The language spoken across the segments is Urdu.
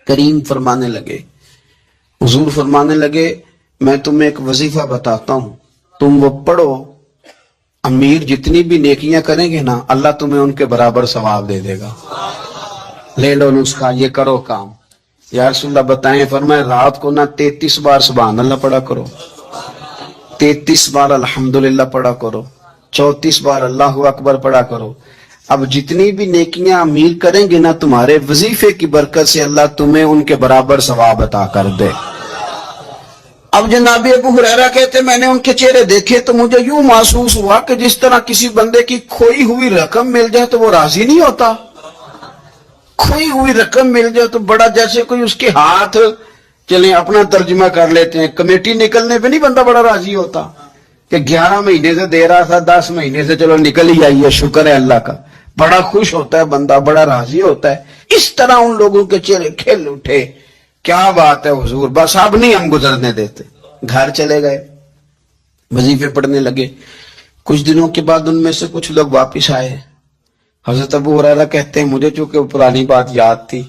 کریم فرمانے لگے، حضور فرمانے لگے میں تمہیں ایک وظیفہ بتاتا ہوں، تم وہ پڑھو، امیر جتنی بھی نیکیاں کریں گے نا اللہ تمہیں ان کے برابر ثواب دے دے گا، لے لو نسخہ، یہ کرو کام۔ یا رسول اللہ بتائیں، فرمائے رات کو نا 33 بار سبحان اللہ پڑھا کرو، 33 بار الحمدللہ پڑھا کرو، 34 بار اللہ اکبر پڑھا کرو۔ اب جتنی بھی نیکیاں امیر کریں گے نا تمہارے وظیفے کی برکت سے اللہ تمہیں ان کے برابر ثواب عطا کر دے۔ اب جناب ابو ہریرہ کہتے میں نے ان کے چہرے دیکھے تو مجھے یوں محسوس ہوا کہ جس طرح کسی بندے کی کھوئی ہوئی رقم مل جائے تو وہ راضی نہیں ہوتا، کھوئی ہوئی رقم مل جائے تو بڑا جیسے کوئی اس کے ہاتھ، چلیں اپنا ترجمہ کر لیتے ہیں، کمیٹی نکلنے پہ نہیں بندہ بڑا راضی ہوتا کہ 11 مہینے سے دے رہا تھا، 10 مہینے سے چلو نکل ہی آئی ہے، شکر ہے اللہ کا، بڑا خوش ہوتا ہے بندہ، بڑا راضی ہوتا ہے۔ اس طرح ان لوگوں کے چہرے کھل اٹھے، کیا بات ہے حضور، بس اب نہیں ہم گزرنے دیتے۔ گھر چلے گئے، وظیفے پڑھنے لگے۔ کچھ دنوں کے بعد ان میں سے کچھ لوگ واپس آئے۔ حضرت ابو ہریرہ کہتے ہیں مجھے چونکہ وہ پرانی بات یاد تھی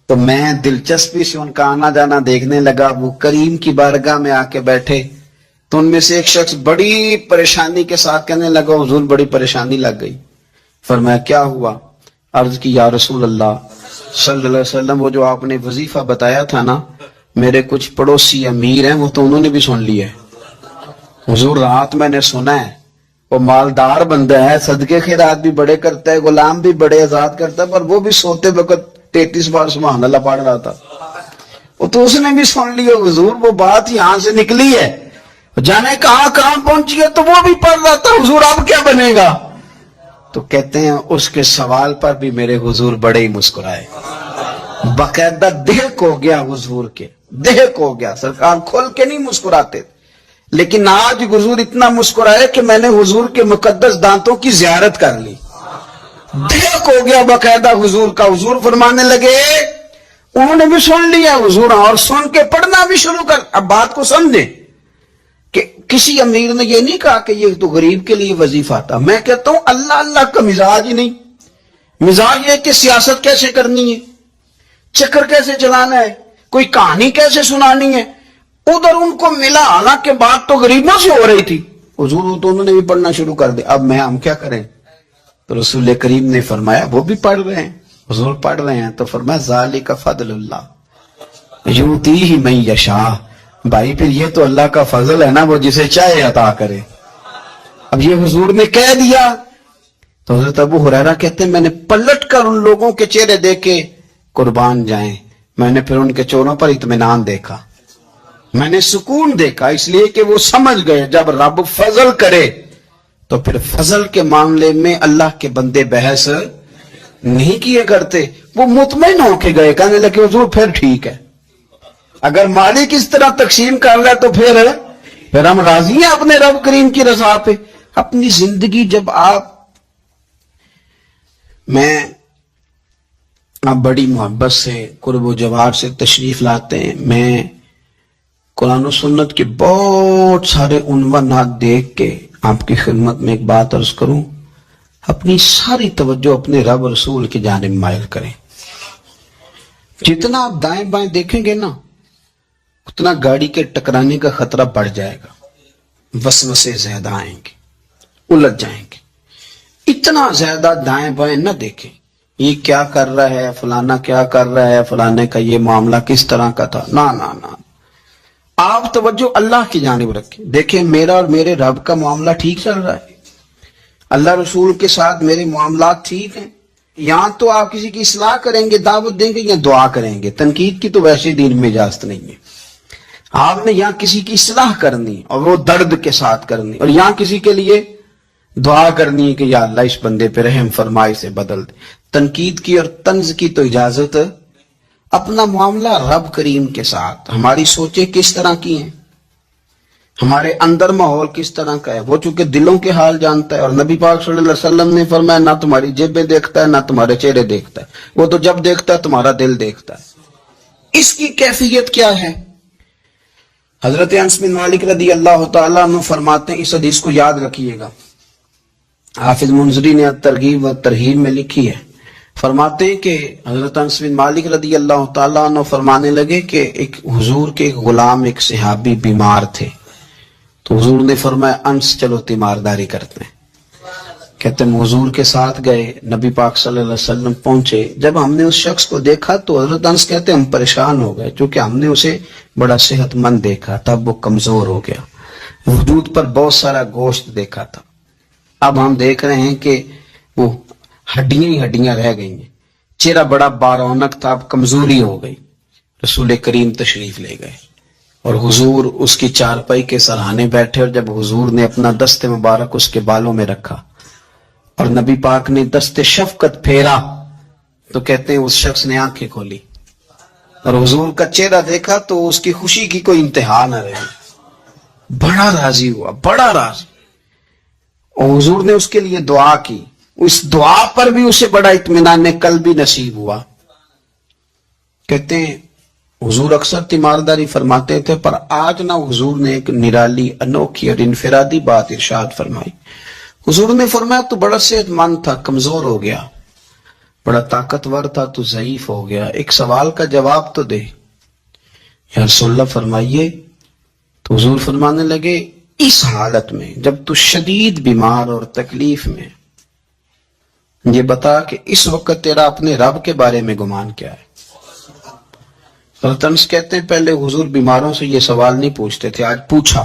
تو میں دلچسپی سے ان کا آنا جانا دیکھنے لگا۔ وہ کریم کی بارگاہ میں آ کے بیٹھے تو ان میں سے ایک شخص بڑی پریشانی کے ساتھ کہنے لگا حضور بڑی پریشانی لگ گئی۔ فرمایا کیا ہوا؟ عرض کی یا رسول اللہ صلی اللہ علیہ وسلم وہ جو آپ نے وظیفہ بتایا تھا نا، میرے کچھ پڑوسی امیر ہیں وہ تو انہوں نے بھی سن لیا ہے حضور، رات میں نے سنا ہے وہ مالدار بندہ ہے، صدقے خیرات بھی بڑے کرتا ہے، غلام بھی بڑے آزاد کرتا ہے، پر وہ بھی سوتے وقت 33 بار سبحان اللہ پڑھ رہا تھا، وہ تو اس نے بھی سن لیا حضور، وہ بات یہاں سے نکلی ہے، جانے کہاں کہاں پہنچی ہے، تو وہ بھی پڑھ رہا تھا حضور اب کیا بنے گا؟ تو کہتے ہیں اس کے سوال پر بھی میرے حضور بڑے ہی مسکرائے، باقاعدہ دہک ہو گیا حضور کے، دہک ہو گیا، سرکار کھول کے نہیں مسکراتے، لیکن آج حضور اتنا مسکرائے کہ میں نے حضور کے مقدس دانتوں کی زیارت کر لی، دہک ہو گیا باقاعدہ حضور کا۔ حضور فرمانے لگے انہوں نے بھی سن لیا حضور، اور سن کے پڑھنا بھی شروع کر۔ اب بات کو سمجھیں کہ کسی امیر نے یہ نہیں کہا کہ یہ تو غریب کے لیے وظیفہ تھا، میں کہتا ہوں اللہ اللہ کا مزاج ہی نہیں، مزاج یہ کہ سیاست کیسے کرنی ہے، چکر کیسے چلانا ہے، کوئی کہانی کیسے سنانی ہے، ادھر ان کو ملا، حالانکہ بات تو غریبوں سے ہو رہی تھی، حضور تو انہوں نے بھی پڑھنا شروع کر دیا۔ اب ہم کیا کریں؟ تو رسول کریم نے فرمایا وہ بھی پڑھ رہے ہیں، حضور پڑھ رہے ہیں، تو فرمایا ذالک فضل اللہ یؤتیہ من یشاء، بھائی پھر یہ تو اللہ کا فضل ہے نا، وہ جسے چاہے عطا کرے۔ اب یہ حضور نے کہہ دیا تو حضرت ابو ہریرہ کہتے ہیں میں نے پلٹ کر ان لوگوں کے چہرے دیکھے، قربان جائیں میں نے پھر ان کے چہروں پر اطمینان دیکھا، میں نے سکون دیکھا، اس لیے کہ وہ سمجھ گئے جب رب فضل کرے تو پھر فضل کے معاملے میں اللہ کے بندے بحث نہیں کیے کرتے، وہ مطمئن ہو کے گئے، کہنے لگے حضور پھر ٹھیک ہے، اگر مالک اس طرح تقسیم کر رہا ہے تو پھر ہم راضی ہیں اپنے رب کریم کی رضا پہ۔ اپنی زندگی جب آپ بڑی محبت سے قرب و جوار سے تشریف لاتے ہیں، میں قرآن و سنت کے بہت سارے عنوانات دیکھ کے آپ کی خدمت میں ایک بات عرض کروں، اپنی ساری توجہ اپنے رب رسول کی جانب مائل کریں۔ جتنا آپ دائیں بائیں دیکھیں گے نا اتنا گاڑی کے ٹکرانے کا خطرہ بڑھ جائے گا، وسوسے زیادہ آئیں گے، الجھ جائیں گے۔ اتنا زیادہ دائیں بائیں نہ دیکھیں، یہ کیا کر رہا ہے، فلانا کیا کر رہا ہے، فلانے کا یہ معاملہ کس طرح کا تھا، نہ نہ نہ، آپ توجہ اللہ کی جانب رکھیں، دیکھیں میرا اور میرے رب کا معاملہ ٹھیک چل رہا ہے، اللہ رسول کے ساتھ میرے معاملات ٹھیک ہیں۔ یہاں تو آپ کسی کی اصلاح کریں گے، دعوت دیں گے یا دعا کریں گے، تنقید کی تو ویسے دین میں اجازت نہیں ہے۔ آپ نے یہاں کسی کی اصلاح کرنی اور وہ درد کے ساتھ کرنی، اور یہاں کسی کے لیے دعا کرنی ہے کہ یا اللہ اس بندے پہ رحم فرمائے سے بدل دے۔ تنقید کی اور طنز کی تو اجازت، اپنا معاملہ رب کریم کے ساتھ، ہماری سوچیں کس طرح کی ہیں، ہمارے اندر ماحول کس طرح کا ہے، وہ چونکہ دلوں کے حال جانتا ہے، اور نبی پاک صلی اللہ علیہ وسلم نے فرمایا نہ تمہاری جیبیں دیکھتا ہے نہ تمہارے چہرے دیکھتا ہے، وہ تو جب دیکھتا ہے تمہارا دل دیکھتا ہے۔ اس کی کیفیت کیا ہے؟ حضرت انس بن مالک رضی اللہ تعالیٰ عنہ فرماتے ہیں، اس حدیث کو یاد رکھیے گا، حافظ منذری نے ترغیب و ترہیب میں لکھی ہے، فرماتے ہیں کہ حضرت انس بن مالک رضی اللہ تعالیٰ عنہ فرمانے لگے کہ ایک حضور کے ایک غلام ایک صحابی بیمار تھے، تو حضور نے فرمایا انس چلو تیمارداری کرتے ہیں۔ کہتے ہیں حضور کے ساتھ گئے، نبی پاک صلی اللہ علیہ وسلم پہنچے، جب ہم نے اس شخص کو دیکھا تو حضرت انس کہتے ہیں ہم پریشان ہو گئے، کیونکہ ہم نے اسے بڑا صحت مند دیکھا تھا، اب وہ کمزور ہو گیا، وجود پر بہت سارا گوشت دیکھا تھا، اب ہم دیکھ رہے ہیں کہ وہ ہڈیاں ہی ہڈیاں رہ گئی ہیں، چہرہ بڑا بارونق تھا، اب کمزوری ہو گئی۔ رسول کریم تشریف لے گئے اور حضور اس کی چارپائی کے سرہانے بیٹھے، اور جب حضور نے اپنا دست مبارک اس کے بالوں میں رکھا اور نبی پاک نے دست شفقت پھیرا تو کہتے ہیں اس شخص نے آنکھیں کھولی اور حضور کا چہرہ دیکھا تو اس کی خوشی کی کوئی انتہا نہ رہی، بڑا راضی ہوا، بڑا راضی، اور حضور نے اس کے لیے دعا کی، اس دعا پر بھی اسے بڑا اطمینان قلبی نصیب ہوا۔ کہتے ہیں حضور اکثر تیمارداری فرماتے تھے، پر آج نہ حضور نے ایک نرالی انوکھی اور انفرادی بات ارشاد فرمائی۔ حضور نے فرمایا تو بڑا صحت مند تھا، کمزور ہو گیا، بڑا طاقتور تھا تو ضعیف ہو گیا، ایک سوال کا جواب تو دے۔ یا رسول اللہ فرمائیے۔ تو حضور فرمانے لگے اس حالت میں جب تو شدید بیمار اور تکلیف میں، یہ بتا کہ اس وقت تیرا اپنے رب کے بارے میں گمان کیا ہے؟ حضرت انس کہتے ہیں پہلے حضور بیماروں سے یہ سوال نہیں پوچھتے تھے، آج پوچھا،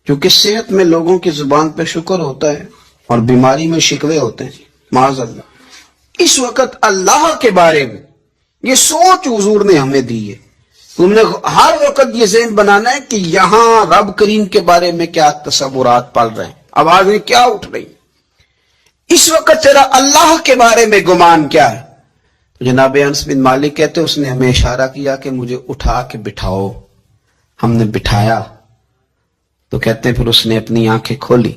کیونکہ صحت میں لوگوں کی زبان پہ شکر ہوتا ہے اور بیماری میں شکوے ہوتے ہیں، معاذ اللہ۔ اس وقت اللہ کے بارے میں یہ سوچ حضور نے ہمیں دی ہے، تم نے ہر وقت یہ ذہن بنانا ہے کہ یہاں رب کریم کے بارے میں کیا تصورات پل رہے ہیں، آوازیں کیا اٹھ رہی ہیں، اس وقت تیرا اللہ کے بارے میں گمان کیا ہے؟ تو جناب انس بن مالک کہتے اس نے ہمیں اشارہ کیا کہ مجھے اٹھا کے بٹھاؤ، ہم نے بٹھایا تو کہتے ہیں پھر اس نے اپنی آنکھیں کھولی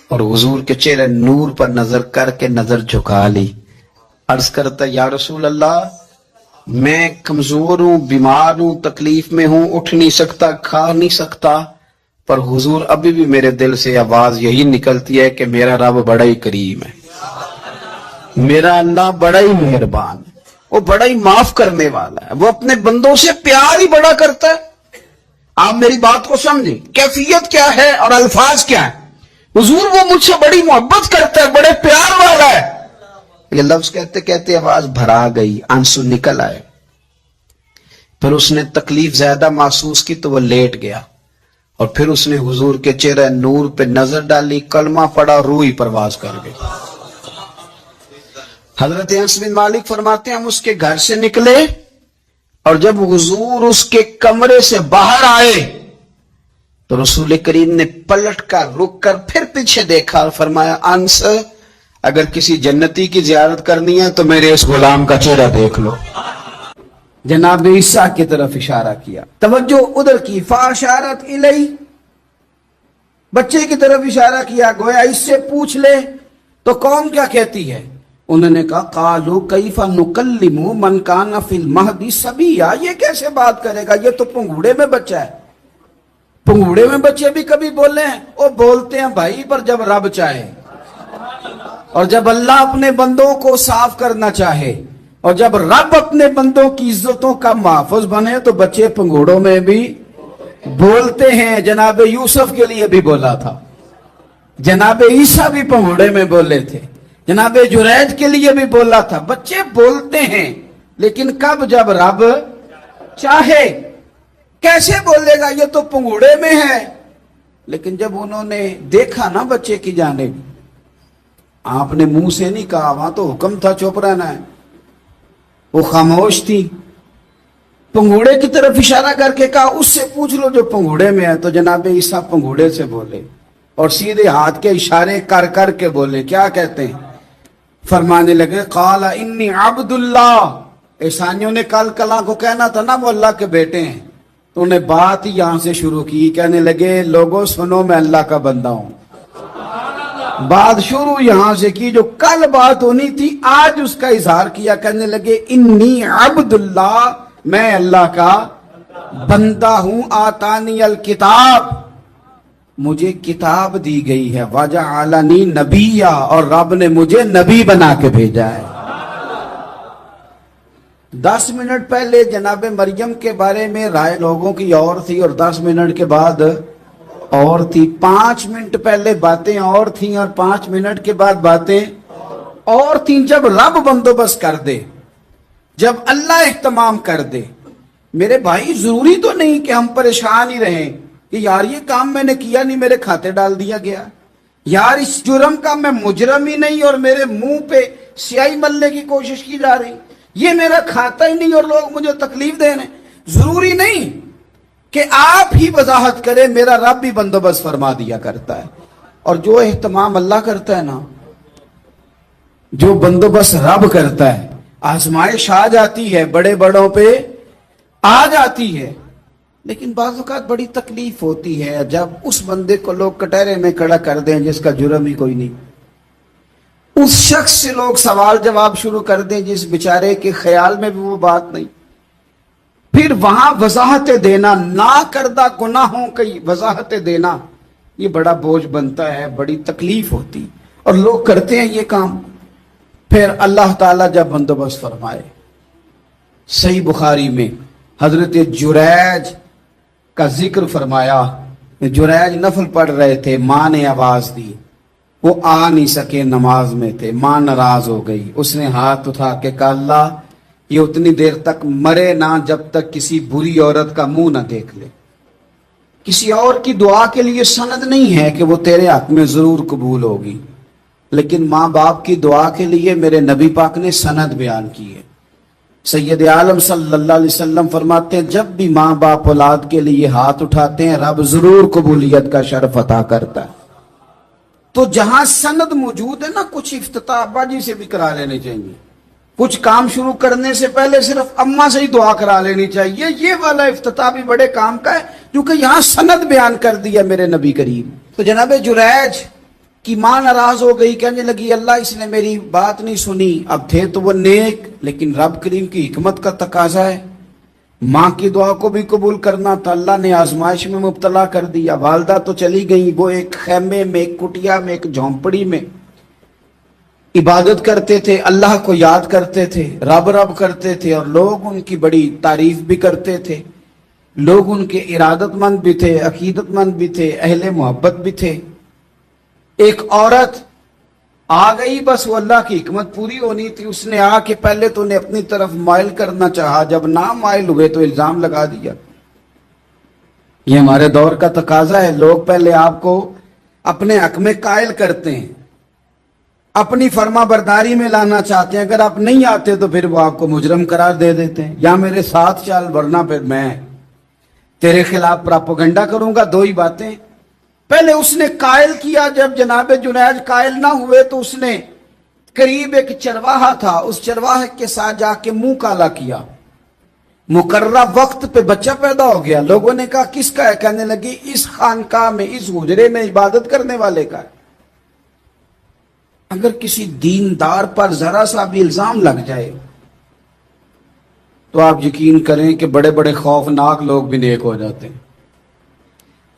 اور حضور کے چہرے نور پر نظر کر کے نظر جھکا لی، عرض کرتا یا رسول اللہ میں کمزور ہوں، بیمار ہوں، تکلیف میں ہوں، اٹھ نہیں سکتا، کھا نہیں سکتا، پر حضور ابھی بھی میرے دل سے آواز یہی نکلتی ہے کہ میرا رب بڑا ہی کریم ہے، میرا اللہ بڑا ہی مہربان ہے، وہ بڑا ہی معاف کرنے والا ہے، وہ اپنے بندوں سے پیار ہی بڑا کرتا ہے۔ آپ میری بات کو سمجھیں، کیفیت کیا ہے اور الفاظ کیا ہے۔ حضور وہ مجھ سے بڑی محبت کرتا ہے، بڑے پیار والا ہے۔ یہ لفظ کہتے کہتے آواز بھرا گئی، آنسو نکل آئے، پھر اس نے تکلیف زیادہ محسوس کی تو وہ لیٹ گیا، اور پھر اس نے حضور کے چہرے نور پہ نظر ڈالی، کلمہ پڑا، روح ہی پرواز کر گئی۔ حضرت انس بن مالک فرماتے ہیں ہم اس کے گھر سے نکلے اور جب حضور اس کے کمرے سے باہر آئے تو رسول کریم نے پلٹ کر رک کر پھر پیچھے دیکھا اور فرمایا انس اگر کسی جنتی کی زیارت کرنی ہے تو میرے اس غلام کا چہرہ دیکھ لو۔ جناب عیسیٰ کی طرف اشارہ کیا، توجہ ادھر کی، فاشارت الی، بچے کی طرف اشارہ کیا، گویا اس سے پوچھ لے تو قوم کیا کہتی ہے؟ انہوں نے کہا قالوا کیف نکلم من کان فی المہد صبیا، یہ کیسے بات کرے گا، یہ تو پنگوڑے میں بچہ ہے۔ پنگوڑے میں بچے بھی کبھی بولے ہیں؟ وہ بولتے ہیں بھائی، پر جب رب چاہے اور جب اللہ اپنے بندوں کو صاف کرنا چاہے اور جب رب اپنے بندوں کی عزتوں کا محافظ بنے تو بچے پنگوڑوں میں بھی بولتے ہیں۔ جناب یوسف کے لیے بھی بولا تھا، جناب عیسیٰ بھی پنگوڑے میں بولے تھے، جناب جریج کے لیے بھی بولا تھا، بچے بولتے ہیں، لیکن کب؟ جب رب چاہے۔ کیسے بولے گا، یہ تو پنگوڑے میں ہے۔ لیکن جب انہوں نے دیکھا نا بچے کی جانب، آپ نے منہ سے نہیں کہا، وہاں تو حکم تھا چپ رہنا ہے، وہ خاموش تھی، پنگوڑے کی طرف اشارہ کر کے کہا اس سے پوچھ لو جو پنگوڑے میں ہے۔ تو جناب عیسیٰ پنگوڑے سے بولے اور سیدھے ہاتھ کے اشارے کر کر کے بولے، کیا کہتے ہیں؟ فرمانے لگے قال انی عبد اللہ۔ عیسائیوں نے کل کلاں کو کہنا تھا نا وہ اللہ کے بیٹے ہیں، تو انہیں بات ہی یہاں سے شروع کی، کہنے لگے لوگوں سنو میں اللہ کا بندہ ہوں۔ بات شروع یہاں سے کی، جو کل بات ہونی تھی آج اس کا اظہار کیا، کہنے لگے انی عبد اللہ، میں اللہ کا بندہ ہوں، آتانی الکتاب، مجھے کتاب دی گئی ہے، وجعلنی نبیّا، اور رب نے مجھے نبی بنا کے بھیجا ہے۔ 10 منٹ پہلے جناب مریم کے بارے میں رائے لوگوں کی اور تھی اور 10 منٹ کے بعد اور تھی. 5 منٹ پہلے باتیں اور تھیں اور 5 منٹ کے بعد باتیں اور تھیں. جب رب بندوبست کر دے، جب اللہ اہتمام کر دے، میرے بھائی ضروری تو نہیں کہ ہم پریشان ہی رہیں کہ یار یہ کام میں نے کیا نہیں، میرے کھاتے ڈال دیا گیا، یار اس جرم کا میں مجرم ہی نہیں اور میرے منہ پہ سیاہی ملنے کی کوشش کی جا رہی، یہ میرا کھاتا ہی نہیں اور لوگ مجھے تکلیف دے رہے ہیں. ضروری نہیں کہ آپ ہی وضاحت کریں، میرا رب بھی بندوبست فرما دیا کرتا ہے. اور جو اہتمام اللہ کرتا ہے نا، جو بندوبست رب کرتا ہے، آزمائش آ جاتی ہے، بڑے بڑوں پہ آ جاتی ہے، لیکن بعض اوقات بڑی تکلیف ہوتی ہے جب اس بندے کو لوگ کٹہرے میں کھڑا کر دیں جس کا جرم ہی کوئی نہیں، اس شخص سے لوگ سوال جواب شروع کر دیں جس بیچارے کے خیال میں بھی وہ بات نہیں. پھر وہاں وضاحت دینا، نہ کردہ گناہوں کی وضاحت دینا، یہ بڑا بوجھ بنتا ہے، بڑی تکلیف ہوتی، اور لوگ کرتے ہیں یہ کام. پھر اللہ تعالیٰ جب بندوبست فرمائے، صحیح بخاری میں حضرت جریج کا ذکر فرمایا. جریج نفل پڑھ رہے تھے، ماں نے آواز دی، وہ آ نہیں سکے، نماز میں تھے، ماں ناراض ہو گئی. اس نے ہاتھ اٹھا کے کہا اللہ یہ اتنی دیر تک مرے نہ جب تک کسی بری عورت کا منہ نہ دیکھ لے. کسی اور کی دعا کے لیے سند نہیں ہے کہ وہ تیرے حق میں ضرور قبول ہوگی، لیکن ماں باپ کی دعا کے لیے میرے نبی پاک نے سند بیان کی ہے. سید عالم صلی اللہ علیہ وسلم فرماتے ہیں جب بھی ماں باپ اولاد کے لیے ہاتھ اٹھاتے ہیں رب ضرور قبولیت کا شرف عطا کرتا ہے. تو جہاں سند موجود ہے نا، کچھ افتتاح باجی سے بھی کرا لینے چاہیے، کچھ کام شروع کرنے سے پہلے صرف اماں سے ہی دعا کرا لینی چاہیے. یہ والا افتتاح بھی بڑے کام کا ہے کیونکہ یہاں سند بیان کر دیا میرے نبی کریم. تو جناب جریج کی ماں ناراض ہو گئی، کہنے لگی اللہ اس نے میری بات نہیں سنی. اب تھے تو وہ نیک، لیکن رب کریم کی حکمت کا تقاضا ہے، ماں کی دعا کو بھی قبول کرنا تھا. اللہ نے آزمائش میں مبتلا کر دیا. والدہ تو چلی گئی، وہ ایک خیمے میں، ایک کٹیا میں، ایک جھونپڑی میں عبادت کرتے تھے، اللہ کو یاد کرتے تھے، رب رب کرتے تھے، اور لوگ ان کی بڑی تعریف بھی کرتے تھے. لوگ ان کے ارادت مند بھی تھے، عقیدت مند بھی تھے، اہل محبت بھی تھے. ایک عورت آ گئی، بس وہ اللہ کی حکمت پوری ہونی تھی. اس نے آ کے پہلے تو انہیں اپنی طرف مائل کرنا چاہا، جب نہ مائل ہوئے تو الزام لگا دیا. یہ ہمارے دور کا تقاضا ہے، لوگ پہلے آپ کو اپنے حق میں قائل کرتے ہیں، اپنی فرما برداری میں لانا چاہتے ہیں. اگر آپ نہیں آتے تو پھر وہ آپ کو مجرم قرار دے دیتے ہیں، یا میرے ساتھ چل ورنہ پھر میں تیرے خلاف پراپوگنڈا کروں گا. دو ہی باتیں. پہلے اس نے قائل کیا، جب جناب جنید قائل نہ ہوئے تو اس نے قریب ایک چرواہا تھا، اس چرواہے کے ساتھ جا کے منہ کالا کیا. مقررہ وقت پہ بچہ پیدا ہو گیا. لوگوں نے کہا کس کا ہے؟ کہنے لگی اس خانقاہ میں، اس حجرے میں عبادت کرنے والے کا ہے. اگر کسی دیندار پر ذرا سا بھی الزام لگ جائے تو آپ یقین کریں کہ بڑے بڑے خوفناک لوگ بھی نیک ہو جاتے ہیں.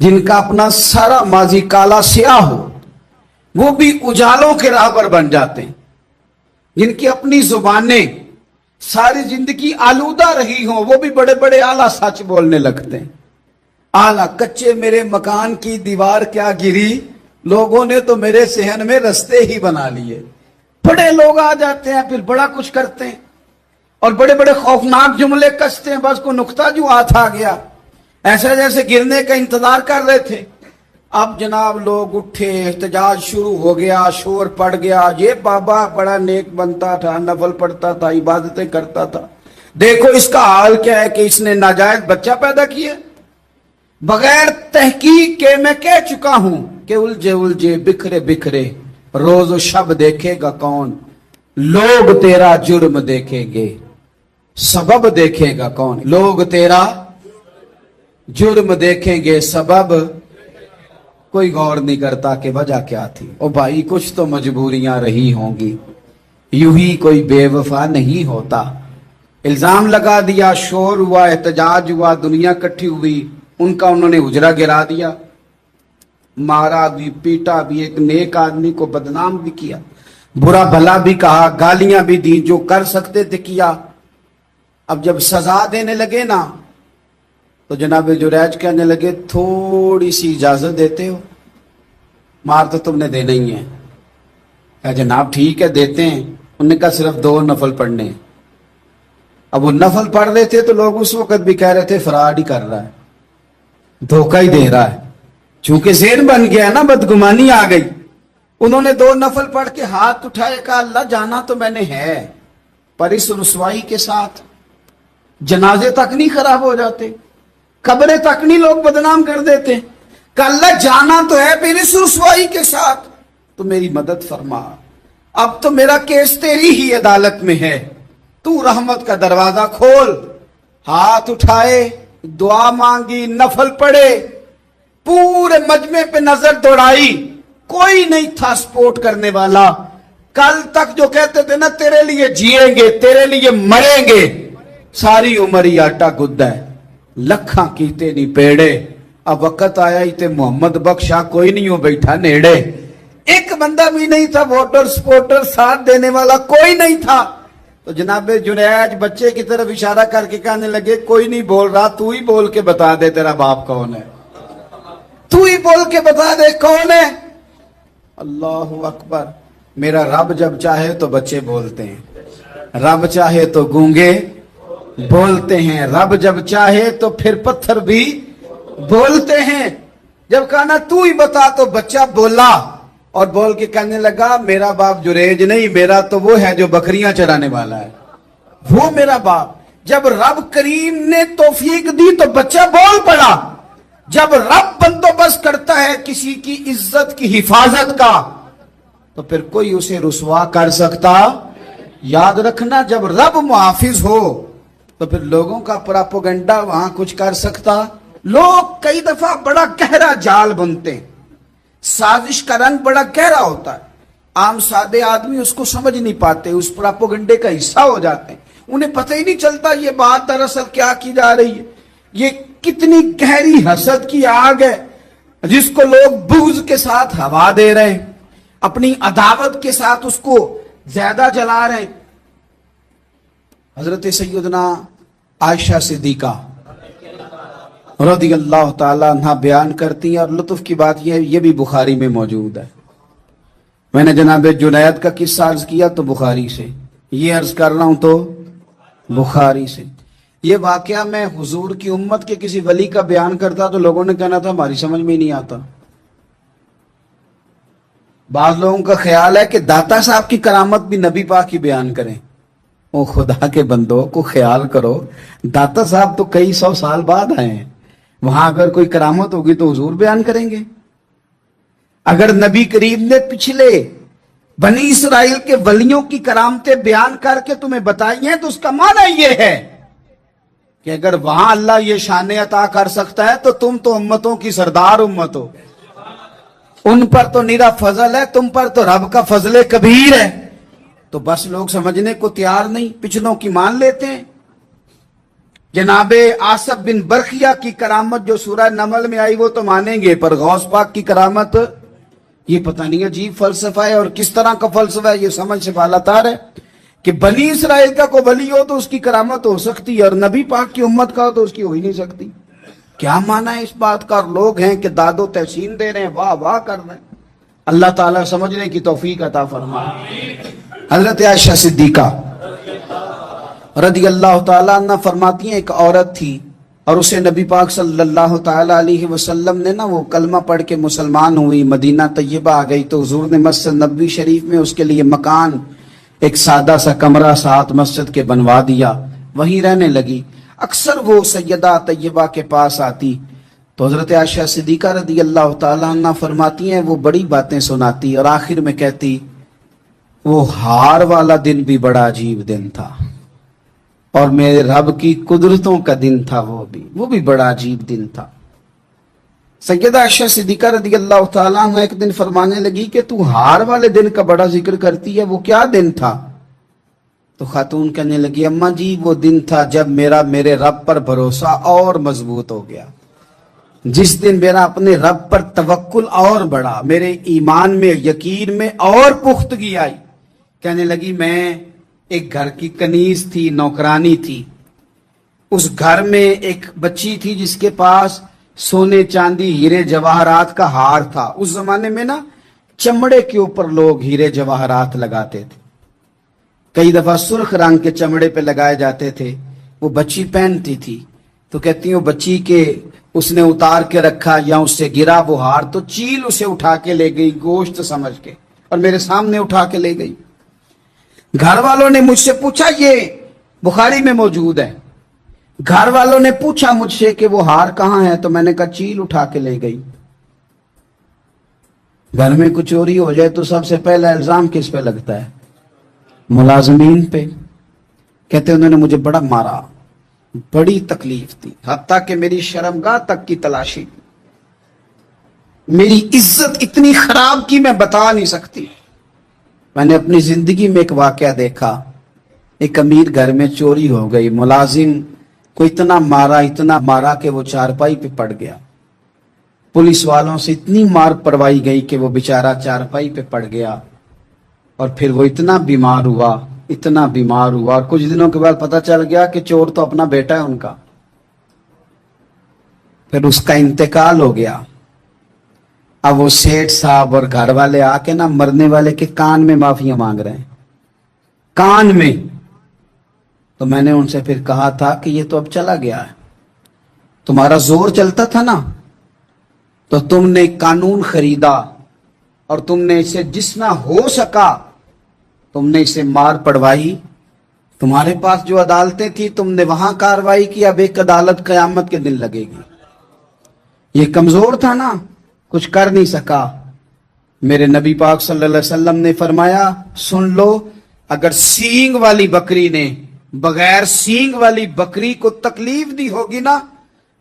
جن کا اپنا سارا ماضی کالا سیاہ ہو وہ بھی اجالوں کے راہ پر بن جاتے ہیں. جن کی اپنی زبانیں ساری زندگی آلودہ رہی ہوں وہ بھی بڑے بڑے اعلیٰ سچ بولنے لگتے ہیں. اعلیٰ کچے میرے مکان کی دیوار کیا گری، لوگوں نے تو میرے صحن میں رستے ہی بنا لیے. بڑے لوگ آ جاتے ہیں، پھر بڑا کچھ کرتے ہیں اور بڑے بڑے خوفناک جملے کستے ہیں. بس کو نقطہ جو ہاتھ آ گیا ایسا جیسے گرنے کا انتظار کر رہے تھے. اب جناب لوگ اٹھے، احتجاج شروع ہو گیا، شور پڑ گیا. یہ بابا بڑا نیک بنتا تھا، نفل پڑھتا تھا، عبادتیں کرتا تھا، دیکھو اس کا حال کیا ہے کہ اس نے ناجائز بچہ پیدا کیا. بغیر تحقیق کے میں کہہ چکا ہوں کہ الجھے الجھے بکھرے بکھرے روز و شب دیکھے گا کون. لوگ تیرا جرم دیکھیں گے، سبب دیکھے گا کون. لوگ تیرا جرم دیکھیں گے، سبب کوئی غور نہیں کرتا کہ وجہ کیا تھی. او بھائی کچھ تو مجبوریاں رہی ہوں گی، یوں ہی کوئی بے وفا نہیں ہوتا. الزام لگا دیا، شور ہوا، احتجاج ہوا، دنیا کٹھی ہوئی، ان کا انہوں نے حجرہ گرا دیا، مارا بھی، پیٹا بھی، ایک نیک آدمی کو بدنام بھی کیا، برا بھلا بھی کہا، گالیاں بھی دی، جو کر سکتے تھے کیا. اب جب سزا دینے لگے نا تو جناب جریج کہنے لگے تھوڑی سی اجازت دیتے ہو؟ مار تو تم نے دینا ہی ہے۔ کہا جناب ٹھیک ہے دیتے ہیں۔ انہوں نے کہا صرف 2 نفل پڑھنے ہیں۔ اب وہ نفل پڑھ رہے تھے تو لوگ اس وقت بھی کہہ رہے تھے فراڈ ہی کر رہا ہے، دھوکہ ہی دے رہا ہے، چونکہ ذہن بن گیا نا، بدگمانی آ گئی۔ انہوں نے 2 نفل پڑھ کے ہاتھ اٹھائے، کہا اللہ جانا تو میں نے ہے، پر اس رسوائی کے ساتھ جنازے تک نہیں خراب ہو جاتے، قبریں تک نہیں لوگ بدنام کر دیتے، کہ اللہ جانا تو ہے پھر اس رسوائی کے ساتھ، تو میری مدد فرما، اب تو میرا کیس تیری ہی عدالت میں ہے، تو رحمت کا دروازہ کھول۔ ہاتھ اٹھائے، دعا مانگی، نفل پڑھے، پورے مجمع پہ نظر دوڑائی، کوئی نہیں تھا سپورٹ کرنے والا۔ کل تک جو کہتے تھے نا تیرے لیے جیئیں گے، تیرے لیے مریں گے، ساری عمر ہی آٹا گدا ہے، لکھاں کیتے نہیں پیڑے، اب وقت آیا ہی تے محمد بخشا کوئی نہیں ہو بیٹھا نیڑے، ایک بندہ بھی نہیں تھا ووٹر سپورٹر ساتھ دینے والا کوئی نہیں تھا۔ تو جناب جنید بچے کی طرف اشارہ کر کے کہنے لگے کوئی نہیں بول رہا، تو ہی بول کے بتا دے تیرا باپ کون ہے، تو ہی بول کے بتا دے کون ہے۔ اللہ اکبر۔ میرا رب جب چاہے تو بچے بولتے ہیں، رب چاہے تو گونگے بولتے ہیں، رب جب چاہے تو پھر پتھر بھی بولتے ہیں۔ جب کہا نا تو ہی بتا تو بچہ بولا، اور بول کے کہنے لگا میرا باپ جریج نہیں، میرا تو وہ ہے جو بکریاں چرانے والا ہے، وہ میرا باپ۔ جب رب کریم نے توفیق دی تو بچہ بول پڑا۔ جب رب بندوبست کرتا ہے کسی کی عزت کی حفاظت کا تو پھر کوئی اسے رسوا کر سکتا۔ یاد رکھنا جب رب محافظ ہو تو پھر لوگوں کا پراپوگنڈا وہاں کچھ کر سکتا۔ لوگ کئی دفعہ بڑا گہرا جال بنتے ہیں، سازش کا رنگ بڑا گہرا ہوتا ہے، عام سادے آدمی اس کو سمجھ نہیں پاتے، اس پراپوگنڈے کا حصہ ہو جاتے ہیں، انہیں پتہ ہی نہیں چلتا یہ بات دراصل کیا کی جا رہی ہے۔ یہ کتنی گہری حسد کی آگ ہے جس کو لوگ بغض کے ساتھ ہوا دے رہے ہیں، اپنی عداوت کے ساتھ اس کو زیادہ جلا رہے ہیں۔ حضرت سیدنا عائشہ صدیقہ رضی اللہ تعالیٰ عنہ بیان کرتی ہیں، اور لطف کی بات یہ بھی بخاری میں موجود ہے۔ میں نے جناب جنید کا قصہ عرض کیا تو بخاری سے، یہ عرض کر رہا ہوں تو بخاری سے۔ یہ واقعہ میں حضور کی امت کے کسی ولی کا بیان کرتا تو لوگوں نے کہنا تھا ہماری سمجھ میں ہی نہیں آتا۔ بعض لوگوں کا خیال ہے کہ داتا صاحب کی کرامت بھی نبی پاک کی بیان کریں۔ او خدا کے بندوں کو خیال کرو، داتا صاحب تو کئی 100 سال بعد آئے ہیں، وہاں اگر کوئی کرامت ہوگی تو حضور بیان کریں گے۔ اگر نبی کریم نے پچھلے بنی اسرائیل کے ولیوں کی کرامتیں بیان کر کے تمہیں بتائی ہیں تو اس کا معنی یہ ہے کہ اگر وہاں اللہ یہ شان عطا کر سکتا ہے تو تم تو امتوں کی سردار امت ہو، ان پر تو نیرا فضل ہے، تم پر تو رب کا فضل کبیر ہے۔ تو بس لوگ سمجھنے کو تیار نہیں، پچھلوں کی مان لیتے ہیں۔ جناب آصف بن برخیہ کی کرامت جو سورہ نمل میں آئی وہ تو مانیں گے، پر غوث پاک کی کرامت یہ پتہ نہیں عجیب فلسفہ ہے، اور کس طرح کا فلسفہ ہے یہ سمجھ سے بالاتر ہے کہ بنی اسرائیل کا کوئی ولی ہو تو اس کی کرامت ہو سکتی ہے، اور نبی پاک کی امت کا ہو تو اس کی ہو ہی نہیں سکتی۔ کیا معنی ہے اس بات کا؟ اور لوگ ہیں کہ داد و تحسین دے رہے ہیں، واہ واہ کر رہے ہیں۔ اللہ تعالیٰ سمجھنے کی توفیق عطا فرمائے۔ حضرت عائشہ صدیقہ رضی اللہ تعالیٰ عنہ فرماتی ہیں ایک عورت تھی اور اسے نبی پاک صلی اللہ تعالیٰ علیہ وسلم نے وہ کلمہ پڑھ کے مسلمان ہوئی، مدینہ طیبہ آ گئی تو حضور نے مسجد نبوی شریف میں اس کے لیے مکان، ایک سادہ سا کمرہ ساتھ مسجد کے بنوا دیا، وہیں رہنے لگی۔ اکثر وہ سیدہ طیبہ کے پاس آتی تو حضرت عائشہ صدیقہ رضی اللہ تعالیٰ عنہ فرماتی ہیں وہ بڑی باتیں سناتی اور آخر میں کہتی وہ ہار والا دن بھی بڑا عجیب دن تھا، اور میرے رب کی قدرتوں کا دن تھا، وہ بھی بڑا عجیب دن تھا۔ سیدہ عائشہ صدیقہ رضی اللہ تعالیٰ عنہ ایک دن فرمانے لگی کہ تو ہار والے دن کا بڑا ذکر کرتی ہے، وہ کیا دن تھا؟ تو خاتون کہنے لگی اماں جی وہ دن تھا جب میرے رب پر بھروسہ اور مضبوط ہو گیا، جس دن میرا اپنے رب پر توکل اور بڑھا، میرے ایمان میں یقین میں اور پختگی آئی۔ کہنے لگی میں ایک گھر کی کنیز تھی، نوکرانی تھی، اس گھر میں ایک بچی تھی جس کے پاس سونے چاندی ہیرے جواہرات کا ہار تھا. اس زمانے میں نا چمڑے کے اوپر لوگ ہیرے جواہرات لگاتے تھے. کئی دفعہ سرخ رنگ کے چمڑے پہ لگائے جاتے تھے. وہ بچی پہنتی تھی تو کہتی ہوں بچی کے اس نے اتار کے رکھا یا اس سے گرا وہ ہار تو چیل اسے اٹھا کے لے گئی گوشت سمجھ کے اور میرے سامنے اٹھا کے لے گئی. گھر والوں نے مجھ سے پوچھا, یہ بخاری میں موجود ہے, گھر والوں نے پوچھا مجھ سے کہ وہ ہار کہاں ہے تو میں نے کہا چیل اٹھا کے لے گئی. گھر میں کچھ چوری ہو جائے تو سب سے پہلا الزام کس پہ لگتا ہے؟ ملازمین پہ. کہتے انہوں نے مجھے بڑا مارا, بڑی تکلیف تھی, حتیٰ کہ میری شرمگاہ تک کی تلاشی, میری عزت اتنی خراب کی میں بتا نہیں سکتی. میں نے اپنی زندگی میں ایک واقعہ دیکھا, ایک امیر گھر میں چوری ہو گئی, ملازم کو اتنا مارا کہ وہ چارپائی پہ پڑ گیا. پولیس والوں سے اتنی مار پروائی گئی کہ وہ بیچارہ چارپائی پہ پڑ گیا اور پھر وہ اتنا بیمار ہوا اور کچھ دنوں کے بعد پتہ چل گیا کہ چور تو اپنا بیٹا ہے ان کا. پھر اس کا انتقال ہو گیا. اب وہ سیٹھ صاحب اور گھر والے آ کے نا مرنے والے کے کان میں معافیاں مانگ رہے ہیں, کان میں. تو میں نے ان سے پھر کہا تھا کہ یہ تو اب چلا گیا ہے, تمہارا زور چلتا تھا نا تو تم نے قانون خریدا اور تم نے اسے جتنا ہو سکا تم نے اسے مار پڑوائی. تمہارے پاس جو عدالتیں تھی تم نے وہاں کاروائی کی, اب ایک عدالت قیامت کے دن لگے گی. یہ کمزور تھا نا, کچھ کر نہیں سکا. میرے نبی پاک صلی اللہ علیہ وسلم نے فرمایا سن لو, اگر سینگ والی بکری نے بغیر سینگ والی بکری کو تکلیف دی ہوگی نا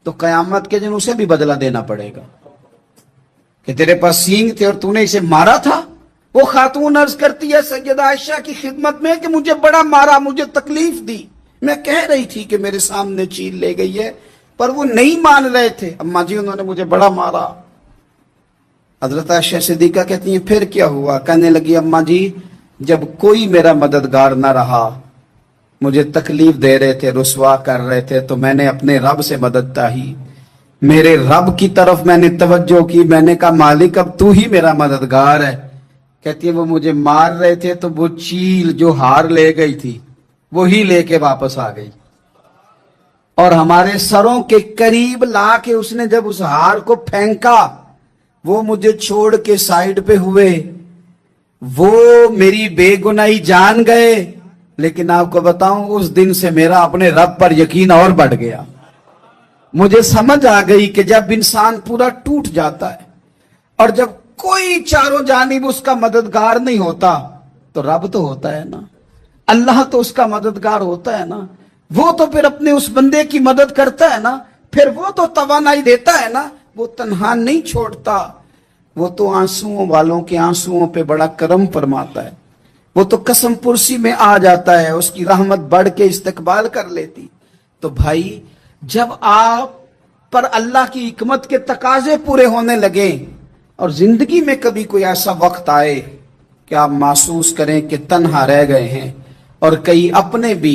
تو قیامت کے دن اسے بھی بدلہ دینا پڑے گا کہ تیرے پاس سینگ تھے اور تو نے اسے مارا تھا. وہ خاتون عرض کرتی ہے سیدہ عائشہ کی خدمت میں کہ مجھے بڑا مارا, مجھے تکلیف دی. میں کہہ رہی تھی کہ میرے سامنے چیل لے گئی ہے پر وہ نہیں مان رہے تھے. اماں جی انہوں نے مجھے بڑا مارا. حضرت عائشہ صدیقہ کہتی ہیں پھر کیا ہوا؟ کہنے لگی اماں جی جب کوئی میرا مددگار نہ رہا, مجھے تکلیف دے رہے تھے, رسوا کر رہے تھے, تو میں نے اپنے رب سے مدد چاہی, میرے رب کی طرف میں نے توجہ کی, میں نے کہا مالک اب تو ہی میرا مددگار ہے. کہتی ہے وہ مجھے مار رہے تھے تو وہ چیل جو ہار لے گئی تھی وہی لے کے واپس آ گئی اور ہمارے سروں کے قریب لا کے اس نے جب اس ہار کو پھینکا وہ مجھے چھوڑ کے سائیڈ پہ ہوئے. وہ میری بے گناہی جان گئے, لیکن آپ کو بتاؤں اس دن سے میرا اپنے رب پر یقین اور بڑھ گیا. مجھے سمجھ آ گئی کہ جب انسان پورا ٹوٹ جاتا ہے اور جب کوئی چاروں جانب اس کا مددگار نہیں ہوتا تو رب تو ہوتا ہے نا, اللہ تو اس کا مددگار ہوتا ہے نا, وہ تو پھر اپنے اس بندے کی مدد کرتا ہے نا, پھر وہ تو توانائی دیتا ہے نا, وہ تنہا نہیں چھوڑتا, وہ تو آنسوؤں والوں کے آنسوؤں پہ بڑا کرم فرماتا ہے, وہ تو قسم پرسی میں آ جاتا ہے, اس کی رحمت بڑھ کے استقبال کر لیتی. تو بھائی جب آپ پر اللہ کی حکمت کے تقاضے پورے ہونے لگیں اور زندگی میں کبھی کوئی ایسا وقت آئے کہ آپ محسوس کریں کہ تنہا رہ گئے ہیں اور کئی اپنے بھی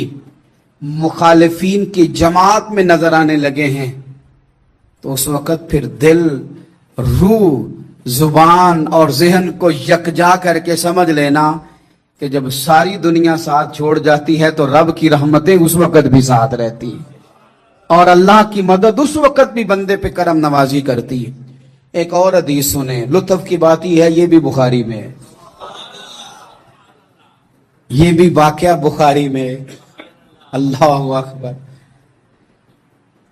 مخالفین کی جماعت میں نظر آنے لگے ہیں, تو اس وقت پھر دل, روح, زبان اور ذہن کو یکجا کر کے سمجھ لینا کہ جب ساری دنیا ساتھ چھوڑ جاتی ہے تو رب کی رحمتیں اس وقت بھی ساتھ رہتی ہیں اور اللہ کی مدد اس وقت بھی بندے پہ کرم نوازی کرتی ہے. ایک اور حدیث سنیں, لطف کی بات یہ ہے یہ بھی بخاری میں ہے, یہ بھی واقعہ بخاری میں. اللہ اکبر.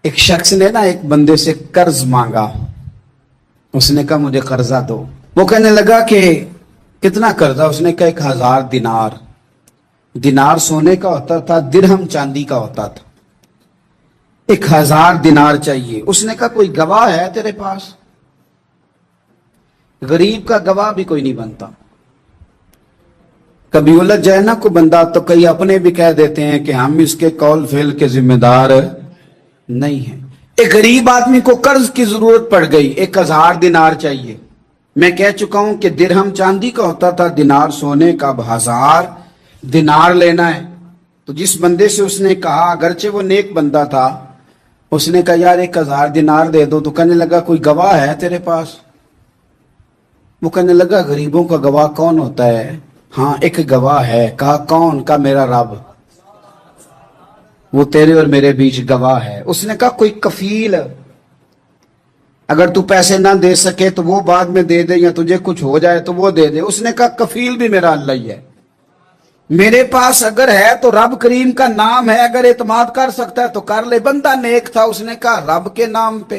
ایک شخص نے نا ایک بندے سے قرض مانگا, اس نے کہا مجھے قرضہ دو. وہ کہنے لگا کہ کتنا قرضہ؟ اس نے کہا 1000 دینار. دینار سونے کا ہوتا تھا, درہم چاندی کا ہوتا تھا. 1000 دینار چاہیے. اس نے کہا کوئی گواہ ہے تیرے پاس؟ غریب کا گواہ بھی کوئی نہیں بنتا. کبھی الجھ جائے نا کوئی بندہ تو کئی اپنے بھی کہہ دیتے ہیں کہ ہم اس کے قول فعل کے ذمہ دار نہیں ہیں. ایک غریب آدمی کو قرض کی ضرورت پڑ گئی, 1000 دینار چاہیے. میں کہہ چکا ہوں کہ درہم چاندی کا ہوتا تھا, دینار سونے کا. اب 1000 دینار لینا ہے تو جس بندے سے اس نے کہا، اگرچہ وہ نیک بندہ تھا، اس نے کہا یار 1000 دینار دے دو، تو کہنے لگا کوئی گواہ ہے تیرے پاس؟ وہ کہنے لگا غریبوں کا گواہ کون ہوتا ہے؟ ہاں ایک گواہ ہے۔ کہا کون؟ کہا میرا رب، وہ تیرے اور میرے بیچ گواہ ہے۔ اس نے کہا کوئی کفیل، اگر تو پیسے نہ دے سکے تو وہ بعد میں دے دے، یا تجھے کچھ ہو جائے تو وہ دے دے۔ اس نے کہا کفیل بھی میرا اللہ ہی ہے، میرے پاس اگر ہے تو رب کریم کا نام ہے، اگر اعتماد کر سکتا ہے تو کر لے۔ بندہ نیک تھا، اس نے کہا رب کے نام پہ،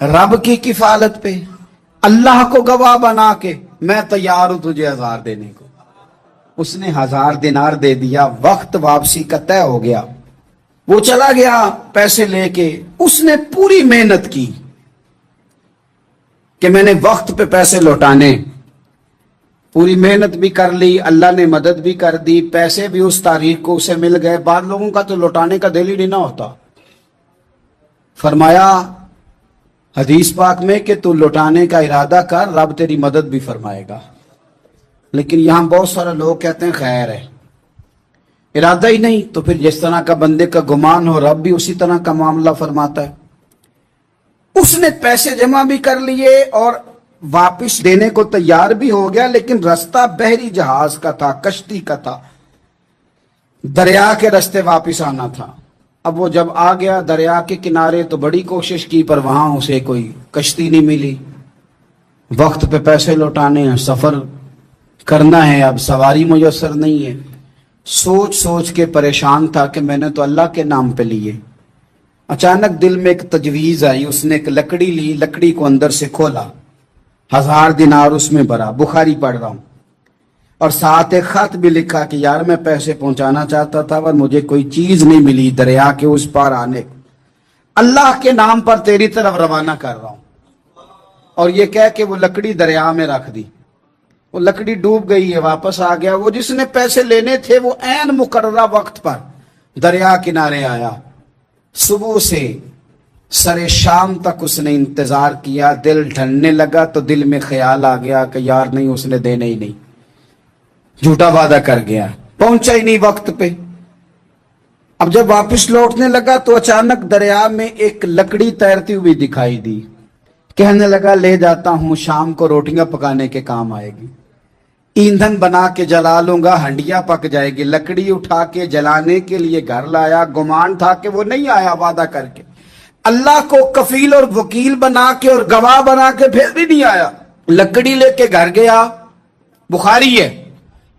رب کی کفالت پہ، اللہ کو گواہ بنا کے میں تیار ہوں تجھے 1000 دینے کو۔ اس نے 1000 دینار دے دیا، وقت واپسی کا طے ہو گیا، وہ چلا گیا پیسے لے کے۔ اس نے پوری محنت کی کہ میں نے وقت پہ پیسے لوٹانے، پوری محنت بھی کر لی، اللہ نے مدد بھی کر دی، پیسے بھی اس تاریخ کو اسے مل گئے۔ بعض لوگوں کا تو لوٹانے کا دل ہی نہیں نہ ہوتا۔ فرمایا حدیث پاک میں کہ تو لوٹانے کا ارادہ کر، رب تیری مدد بھی فرمائے گا۔ لیکن یہاں بہت سارے لوگ کہتے ہیں خیر ہے، ارادہ ہی نہیں، تو پھر جس طرح کا بندے کا گمان ہو رب بھی اسی طرح کا معاملہ فرماتا ہے۔ اس نے پیسے جمع بھی کر لیے اور واپس دینے کو تیار بھی ہو گیا، لیکن رستہ بحری جہاز کا تھا، کشتی کا تھا، دریا کے رستے واپس آنا تھا۔ اب وہ جب آ گیا دریا کے کنارے تو بڑی کوشش کی، پر وہاں اسے کوئی کشتی نہیں ملی۔ وقت پہ پیسے لوٹانے ہیں، سفر کرنا ہے، اب سواری میسر نہیں ہے۔ سوچ سوچ کے پریشان تھا کہ میں نے تو اللہ کے نام پہ لیے۔ اچانک دل میں ایک تجویز آئی، اس نے ایک لکڑی لی، لکڑی کو اندر سے کھولا، 1000 دینار اس میں بھرا، بخاری پڑھ رہا ہوں، اور ساتھ ایک خط بھی لکھا کہ یار میں پیسے پہنچانا چاہتا تھا پر مجھے کوئی چیز نہیں ملی دریا کے اس پار آنے، اللہ کے نام پر تیری طرف روانہ کر رہا ہوں۔ اور یہ کہہ کہ وہ لکڑی دریا میں رکھ دی، وہ لکڑی ڈوب گئی ہے، واپس آ گیا۔ وہ جس نے پیسے لینے تھے وہ عین مقررہ وقت پر دریا کنارے آیا۔ صبح سے سر شام تک اس نے انتظار کیا، دل ڈھلنے لگا تو دل میں خیال آ گیا کہ یار نہیں، اس نے دینے ہی نہیں، جھوٹا وعدہ کر گیا، پہنچا ہی نہیں وقت پہ۔ اب جب واپس لوٹنے لگا تو اچانک دریا میں ایک لکڑی تیرتی ہوئی دکھائی دی، کہنے لگا لے جاتا ہوں، شام کو روٹیاں پکانے کے کام آئے گی، ایندھن بنا کے جلا لوں گا، ہنڈیا پک جائے گی۔ لکڑی اٹھا کے جلانے کے لیے گھر لایا، گمان تھا کہ وہ نہیں آیا وعدہ کر کے، اللہ کو کفیل اور وکیل بنا کے اور گواہ بنا کے پھر بھی نہیں آیا۔ لکڑی لے کے گھر گیا، بخاری ہے،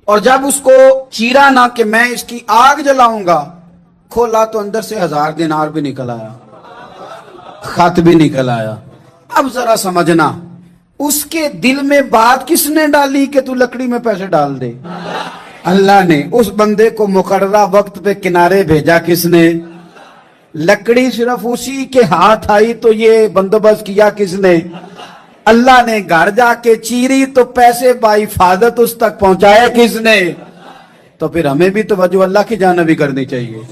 اور جب اس کو چیرا نہ کہ میں اس کی آگ جلاؤں گا، کھولا تو اندر سے 1000 دینار بھی نکل آیا، خط بھی نکل آیا۔ اب ذرا سمجھنا، اس کے دل میں بات کس نے ڈالی کہ تو لکڑی میں پیسے ڈال دے؟ اللہ نے۔ اس بندے کو مقررہ وقت پہ کنارے بھیجا کس نے؟ لکڑی صرف اسی کے ہاتھ آئی تو یہ بندوبست کیا کس نے؟ اللہ نے۔ گھر جا کے چیری تو پیسے بحفاظت اس تک پہنچایا کس نے؟ تو پھر ہمیں بھی توجہ اللہ کی جانب بھی کرنی چاہیے۔